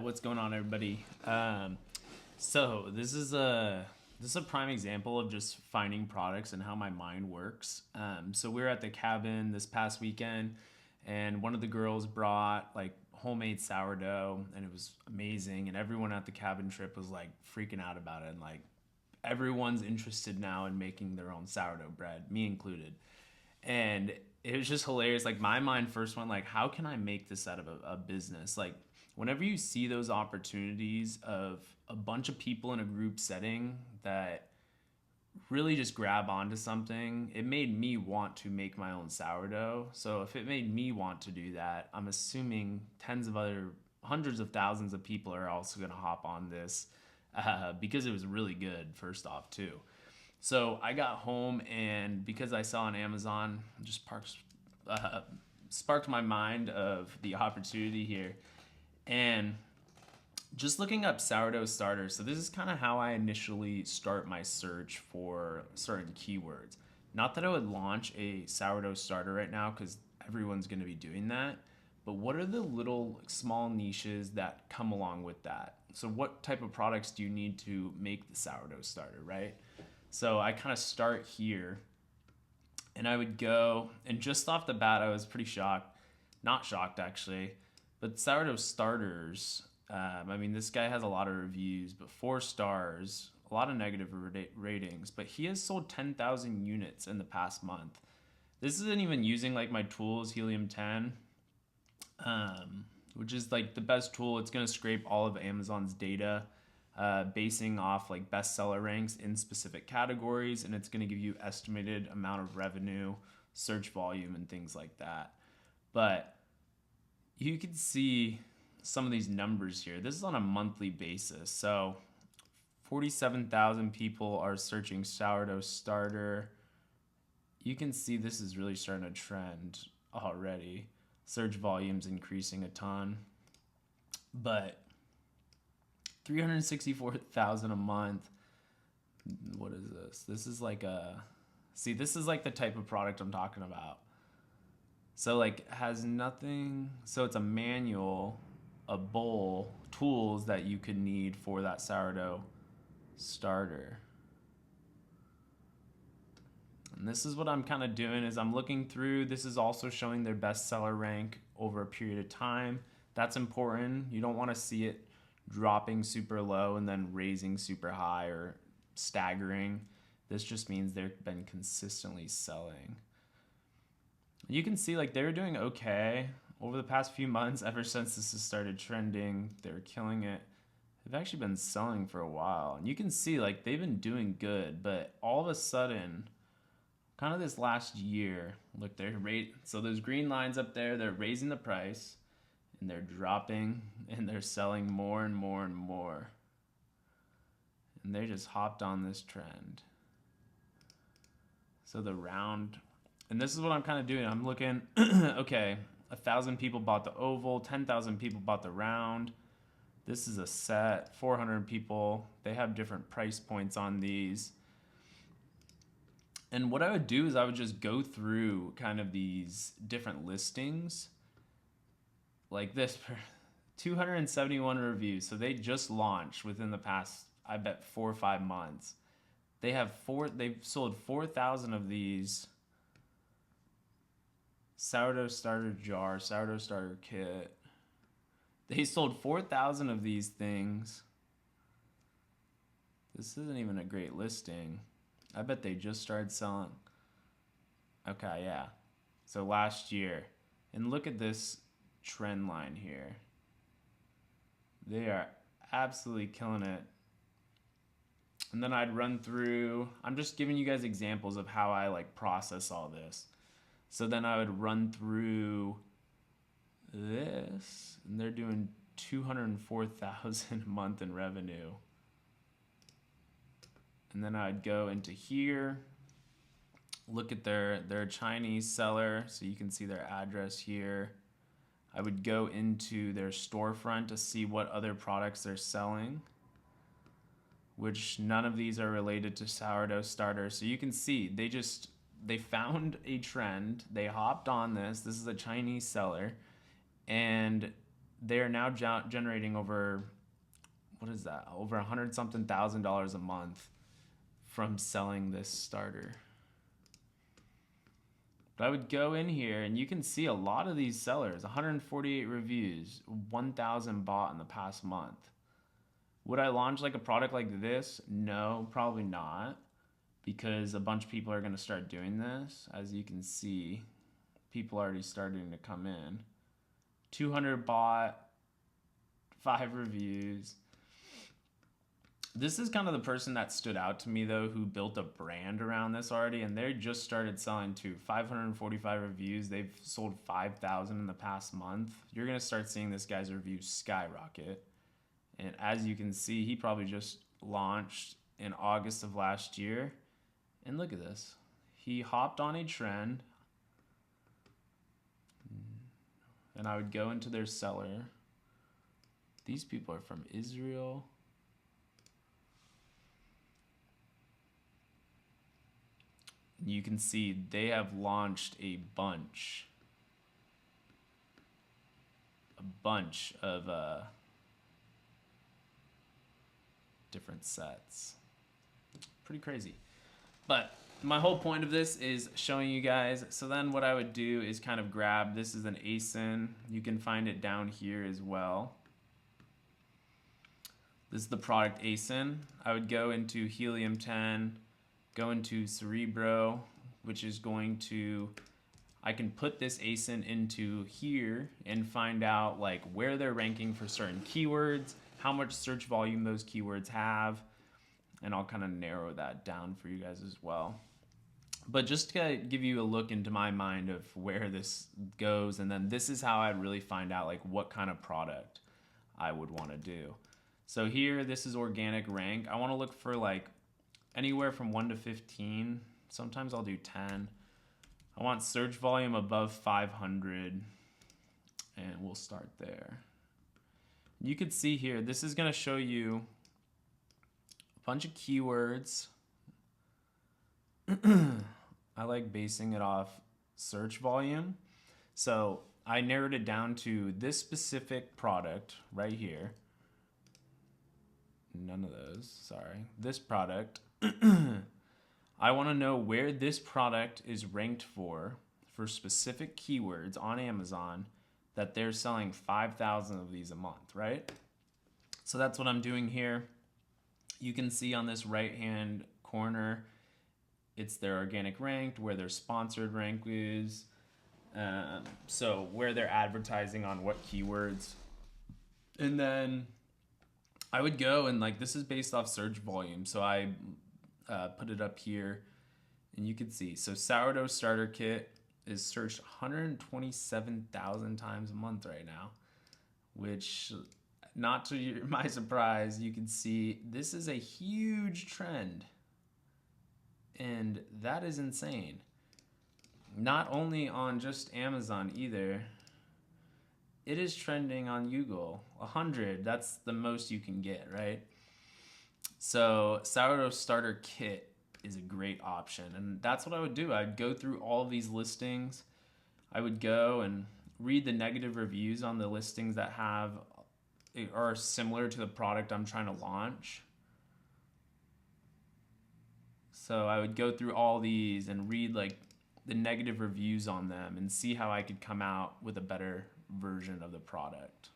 What's going on, everybody? So this is a prime example of just finding products and how my mind works. So we were at the cabin this past weekend, and one of the girls brought like homemade sourdough, and it was amazing. And everyone at the cabin trip was like freaking out about it, and like everyone's interested now in making their own sourdough bread, me included. And it was just hilarious. Like my mind first went like, how can I make this out of a business? Like whenever you see those opportunities of a bunch of people in a group setting that really just grab onto something, it made me want to make my own sourdough. So if it made me want to do that, I'm assuming tens of other hundreds of thousands of people are also going to hop on this because it was really good, first off, too. So I got home, and because I saw on Amazon, just sparked my mind of the opportunity here. And just looking up sourdough starters, so this is kind of how I initially start my search for certain keywords. Not that I would launch a sourdough starter right now because everyone's going to be doing that, but what are the little small niches that come along with that? So what type of products do you need to make the sourdough starter, right? So I kind of start here, and I would go, and just off the bat, I was pretty shocked. Not shocked, actually, but sourdough starters, I mean, this guy has a lot of reviews, but 4 stars, a lot of negative ratings, but he has sold 10,000 units in the past month. This isn't even using like my tools, Helium 10, which is like the best tool. It's going to scrape all of Amazon's data, basing off like bestseller ranks in specific categories, and it's going to give you estimated amount of revenue, search volume, and things like that. But you can see some of these numbers here. This is on a monthly basis. So 47,000 people are searching sourdough starter. You can see this is really starting to trend already. Search volume's increasing a ton. But 364,000 a month. What is this? This is like this is like the type of product I'm talking about. So like has nothing, so it's a manual, a bowl, tools that you could need for that sourdough starter. And this is what I'm kind of doing is I'm looking through, this is also showing their bestseller rank over a period of time. That's important. You don't want to see it dropping super low and then raising super high or staggering. This just means they've been consistently selling. You can see like they're doing okay over the past few months. Ever since this has started trending, they're killing it. They've actually been selling for a while, and you can see like they've been doing good, but all of a sudden, kind of this last year, look, so those green lines up there, they're raising the price and they're dropping and they're selling more and more and more, and they just hopped on this trend. So the round, and this is what I'm kind of doing. I'm looking, okay, 1,000 people bought the oval, 10,000 people bought the round. This is a set, 400 people. They have different price points on these. And what I would do is I would just go through kind of these different listings like this. 271 reviews. So they just launched within the past, I bet, 4 or 5 months. They've sold 4,000 of these sourdough starter jar, sourdough starter kit. They sold 4,000 of these things. This isn't even a great listing. I bet they just started selling. Okay, yeah. So last year. And look at this trend line here. They are absolutely killing it. And then I'd run through, I'm just giving you guys examples of how I like process all this. So then I would run through this, and they're doing 204,000 a month in revenue. And then I'd go into here, look at their Chinese seller, so you can see their address here. I would go into their storefront to see what other products they're selling, which none of these are related to sourdough starter. So you can see they found a trend, they hopped on this. This is a Chinese seller, and they are now generating over, what is that? Over $100-something thousand a month from selling this starter. But I would go in here and you can see a lot of these sellers, 148 reviews, 1,000 bought in the past month. Would I launch like a product like this? No, probably not, because a bunch of people are going to start doing this. As you can see, people are already starting to come in. 200 bought, 5 reviews. This is kind of the person that stood out to me, though, who built a brand around this already, and they just started selling too. 545 reviews. They've sold 5,000 in the past month. You're going to start seeing this guy's reviews skyrocket. And as you can see, he probably just launched in August of last year. And look at this. He hopped on a trend. And I would go into their seller. These people are from Israel. You can see they have launched a bunch of different sets. Pretty crazy. But my whole point of this is showing you guys. So then what I would do is kind of grab, this is an ASIN. You can find it down here as well. This is the product ASIN. I would go into Helium 10, go into Cerebro, which is going to, I can put this ASIN into here and find out like where they're ranking for certain keywords, how much search volume those keywords have, and I'll kind of narrow that down for you guys as well. But just to give you a look into my mind of where this goes, and then this is how I'd really find out like what kind of product I would want to do. So here, this is organic rank. I want to look for like anywhere from 1 to 15. Sometimes I'll do 10. I want search volume above 500, and we'll start there. You could see here, this is going to show you a bunch of keywords. I like basing it off search volume. So I narrowed it down to this specific product right here. None of those, sorry. This product. I want to know where this product is ranked for specific keywords on Amazon that they're selling 5,000 of these a month, right? So that's what I'm doing here. You can see on this right-hand corner, it's their organic ranked, where their sponsored rank is. So where they're advertising on what keywords. And then I would go and like, this is based off search volume. So I put it up here and you can see. So sourdough starter kit is searched 127,000 times a month right now, which, not to my surprise, you can see this is a huge trend. And that is insane. Not only on just Amazon either. It is trending on Google. 100, that's the most you can get, right? So sourdough starter kit is a great option. And that's what I would do. I'd go through all of these listings. I would go and read the negative reviews on the listings that are similar to the product I'm trying to launch. So I would go through all these and read like the negative reviews on them and see how I could come out with a better version of the product.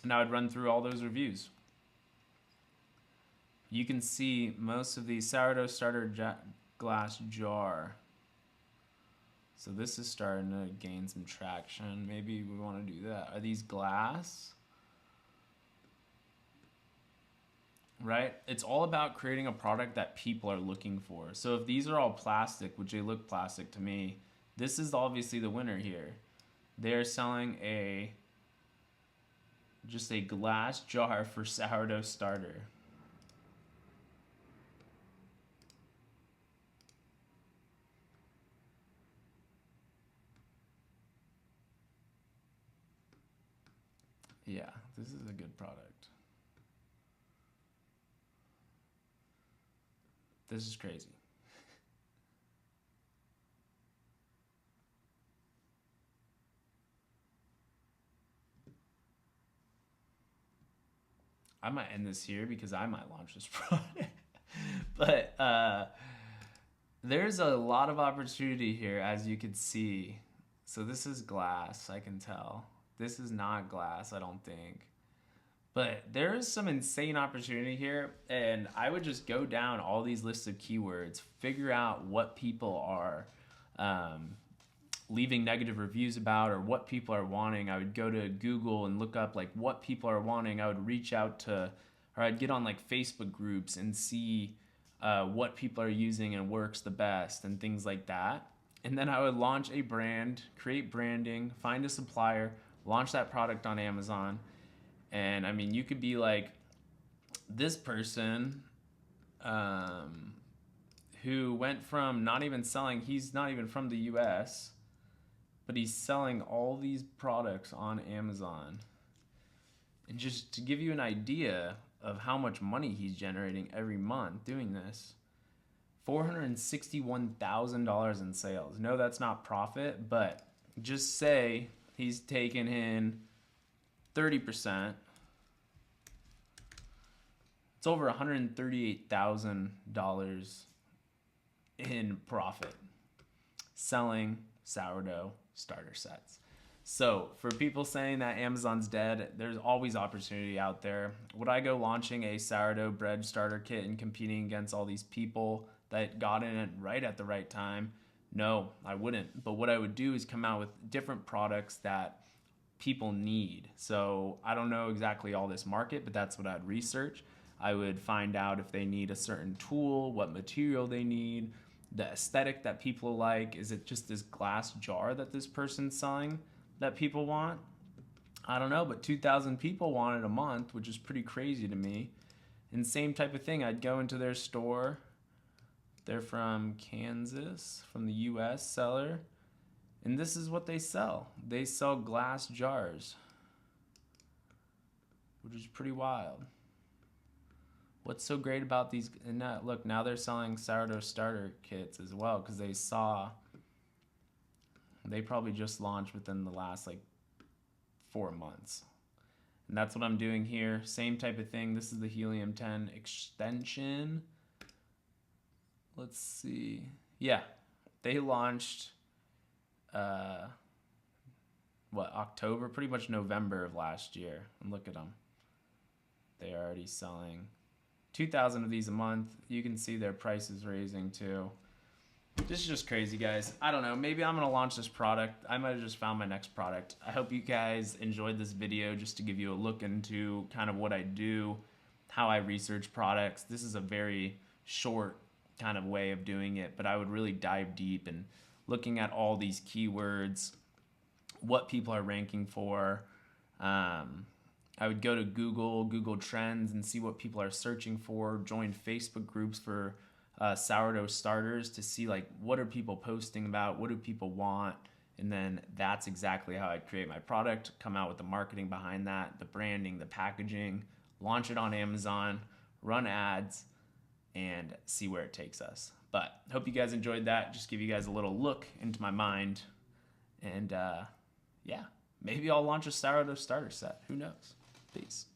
And I would run through all those reviews. You can see most of these sourdough starter glass jar. So this is starting to gain some traction. Maybe we want to do that. Are these glass? Right? It's all about creating a product that people are looking for. So if these are all plastic, which they look plastic to me, this is obviously the winner here. They're selling just a glass jar for sourdough starter. Yeah, this is a good product. This is crazy. I might end this here because I might launch this product. But there's a lot of opportunity here, as you can see. So this is glass, I can tell. This is not glass, I don't think. But there is some insane opportunity here, and I would just go down all these lists of keywords, figure out what people are leaving negative reviews about or what people are wanting. I would go to Google and look up like what people are wanting. I would reach out to, or I'd get on like Facebook groups and see what people are using and works the best and things like that. And then I would launch a brand, create branding, find a supplier, launch that product on Amazon. And I mean, you could be like this person who went from not even selling, he's not even from the US, but he's selling all these products on Amazon. And just to give you an idea of how much money he's generating every month doing this, $461,000 in sales. No, that's not profit, but just say he's taken in 30%. It's over $138,000 in profit selling sourdough starter sets. So for people saying that Amazon's dead, there's always opportunity out there. Would I go launching a sourdough bread starter kit and competing against all these people that got in it right at the right time? No, I wouldn't. But what I would do is come out with different products that people need. So I don't know exactly all this market, but that's what I'd research. I would find out if they need a certain tool, what material they need, the aesthetic that people like. Is it just this glass jar that this person's selling that people want? I don't know, but 2,000 people want it a month, which is pretty crazy to me. And same type of thing, I'd go into their store. They're from Kansas, from the US seller. And this is what they sell. They sell glass jars, which is pretty wild. What's so great about these? And now, look, now they're selling sourdough starter kits as well, because they probably just launched within the last like 4 months. And that's what I'm doing here. Same type of thing. This is the Helium 10 extension. Let's see. Yeah, they launched October, pretty much November of last year. And look at them. They are already selling 2,000 of these a month. You can see their price is raising too. This is just crazy, guys. I don't know. Maybe I'm going to launch this product. I might have just found my next product. I hope you guys enjoyed this video just to give you a look into kind of what I do, how I research products. This is a very short kind of way of doing it, but I would really dive deep and looking at all these keywords, what people are ranking for. I would go to Google Trends and see what people are searching for, join Facebook groups for sourdough starters to see like what are people posting about, what do people want, and then that's exactly how I create my product, come out with the marketing behind that, the branding, the packaging, launch it on Amazon, run ads, and see where it takes us. But hope you guys enjoyed that. Just give you guys a little look into my mind. And yeah, maybe I'll launch a sourdough starter set. Who knows? Peace.